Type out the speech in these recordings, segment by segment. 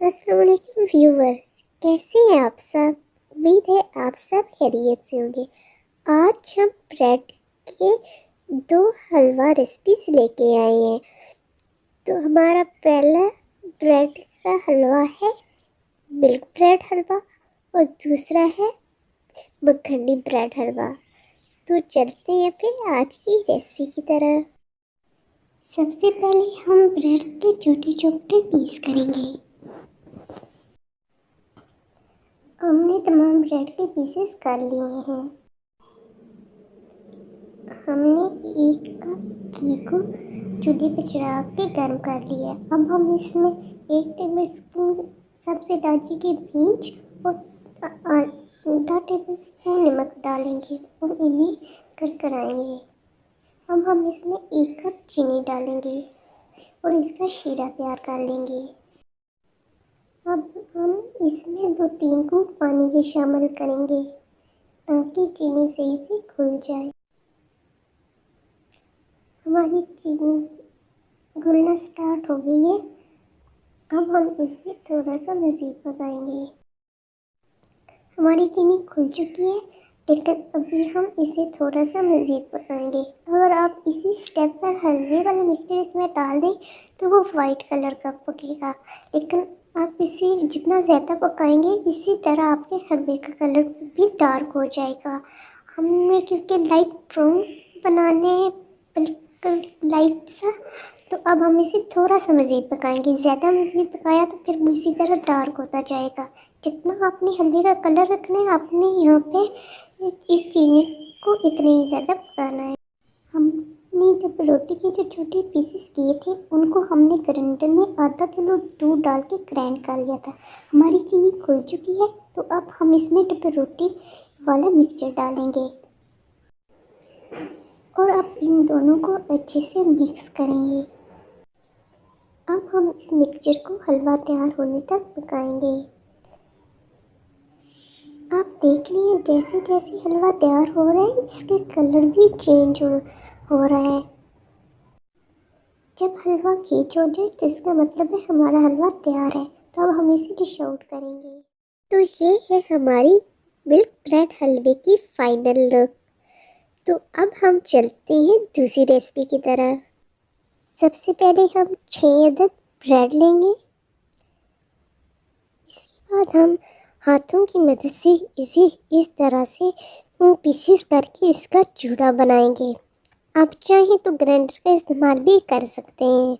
अस्सलाम वालेकुम व्यूवर्स, कैसे हैं आप सब। उम्मीद है आप सब खैरियत से होंगे। आज हम ब्रेड के 2 हलवा रेसिपीज लेके आए हैं। तो हमारा पहला ब्रेड का हलवा है मिल्क ब्रेड हलवा और दूसरा है मक्खनी ब्रेड हलवा। तो चलते हैं फिर आज की रेसिपी की तरफ। सबसे पहले हम ब्रेड्स के छोटे छोटे पीस करेंगे। हमने तमाम ब्रेड के पीसेस कर लिए हैं। हमने एक कप घी को चूल्हे पर चढ़ा के गर्म कर लिया। अब हम इसमें 1 टेबल स्पून सबसे दाजी के बीज और आधा टेबल स्पून नमक डालेंगे और इन्हें करकराएंगे। अब हम इसमें 1 कप चीनी डालेंगे और इसका शीरा तैयार कर लेंगे। अब हम इसमें 2-3 घूंट पानी के शामिल करेंगे ताकि चीनी सही से घुल जाए। हमारी चीनी घुलना स्टार्ट हो गई है। अब हम इसे थोड़ा सा मज़ीद पकाएंगे। हमारी चीनी घुल चुकी है, लेकिन अभी हम इसे थोड़ा सा मज़ीद पकाएंगे। अगर आप इसी स्टेप पर हलवे वाला मिक्सचर इसमें डाल दें तो वो वाइट कलर का पकेगा, लेकिन आप इसे जितना ज़्यादा पकाएंगे इसी तरह आपके हलवे का कलर भी डार्क हो जाएगा। हमें क्योंकि लाइट ब्राउन बनाने हैं, बिल्कुल लाइट सा, तो अब हम इसे थोड़ा सा मज़ीद पकाएंगे। ज़्यादा मज़ीद पकाया तो फिर इसी तरह डार्क होता जाएगा। जितना आपने हल्दी का कलर रखना है आपने यहाँ पे इस चीनी को इतने ही ज़्यादा पकाना है। हमने जब रोटी के जो छोटे पीसेस किए थे उनको हमने ग्राइंडर में आधा किलो दूध डाल के ग्राइंड कर लिया था। हमारी चीनी खुल चुकी है, तो अब हम इसमें डब्बे रोटी वाला मिक्सचर डालेंगे और अब इन दोनों को अच्छे से मिक्स करेंगे। अब हम इस मिक्सचर को हलवा तैयार होने तक पकाएंगे। आप देख लिए जैसे जैसे हलवा तैयार हो रहा है इसके कलर भी चेंज हो रहा है। जब हलवा खींच हो जाए तो इसका मतलब है हमारा हलवा तैयार है। तो अब हम इसे डिश आउट करेंगे। तो ये है हमारी मिल्क ब्रेड हलवे की फाइनल लुक। तो अब हम चलते हैं दूसरी रेसिपी की तरफ। सबसे पहले हम 6 अदद ब्रेड लेंगे। इसके बाद हम हाथों की मदद से इसे इस तरह से पीसेस करके इसका चूड़ा बनाएंगे। आप चाहें तो ग्राइंडर का इस्तेमाल भी कर सकते हैं।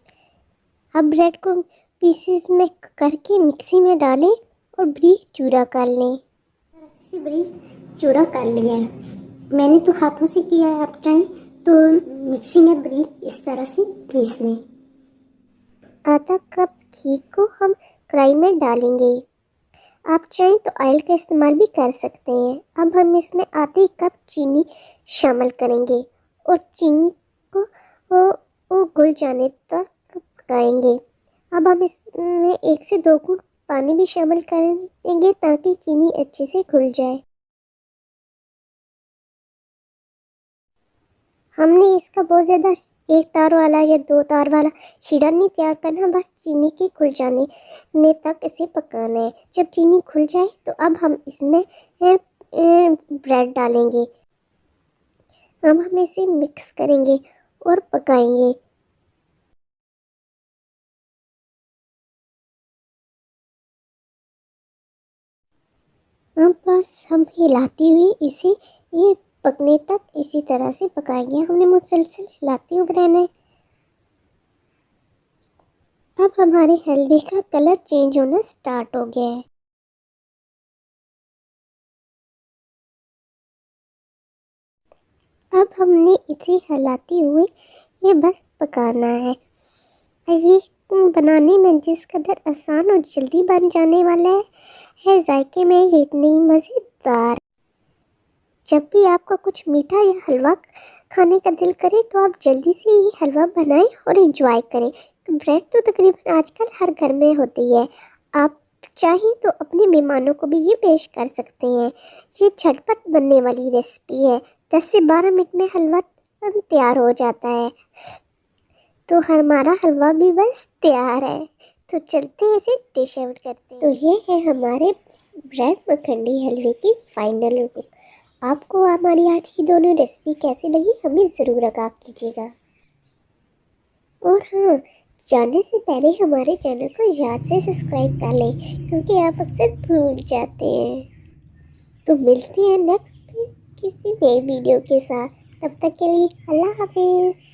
अब ब्रेड को पीसेस में करके मिक्सी में डालें और बारीक चूड़ा कर लें। ऐसे बारीक चूड़ा कर लिया है मैंने, तो हाथों से किया है। आप चाहें तो मिक्सी में बारीक इस तरह से पीस लें। आधा कप घी को हम कढ़ाई में डालेंगे। आप चाहें तो ऑयल का इस्तेमाल भी कर सकते हैं। अब हम इसमें आधे कप चीनी शामिल करेंगे और चीनी को वो घुल जाने तक पकाएंगे। अब हम इसमें 1 से 2 घूंट पानी भी शामिल करेंगे ताकि चीनी अच्छे से घुल जाए। हमने इसका बहुत ज़्यादा 1 तार वाला या 2 तार वाला शीरा नहीं तैयार करना, बस चीनी के घुल जाने तक इसे पकाना है। जब चीनी घुल जाए तो अब हम इसमें ब्रेड डालेंगे। अब हम इसे मिक्स करेंगे और पकाएंगे। अब बस हम हिलाते हुए इसे ये पकने तक इसी तरह से पकाएंगे। हमने मुसलसल हिलाते हुए रहना है। अब हमारे हलवे का कलर चेंज होना स्टार्ट हो गया है। अब हमने इसे हिलाते हुए ये बस पकाना है। ये बनाने में जिस कदर आसान और जल्दी बन जाने वाला है जायके में ये इतनी मज़ेदार। जब भी आपका कुछ मीठा या हलवा खाने का दिल करे तो आप जल्दी से ये हलवा बनाएं और एंजॉय करें। ब्रेड तो तकरीबन आजकल हर घर में होती है। आप चाहें तो अपने मेहमानों को भी ये पेश कर सकते हैं। ये झटपट बनने वाली रेसिपी है। 10 से 12 मिनट में हलवा तैयार हो जाता है। तो हमारा हलवा भी बस तैयार है। तो चलते हैं इसे डिश आउट करते हैं। तो ये है हमारे ब्रेड मखनी हलवे की फाइनल लुक। आपको हमारी आज की दोनों रेसिपी कैसी लगी हमें ज़रूर आगाह कीजिएगा। और हाँ, जाने से पहले हमारे चैनल को याद से सब्सक्राइब कर लें क्योंकि आप अक्सर भूल जाते हैं। तो मिलते हैं नेक्स्ट किसी नए वीडियो के साथ। तब तक के लिए अल्लाह हाफिज़।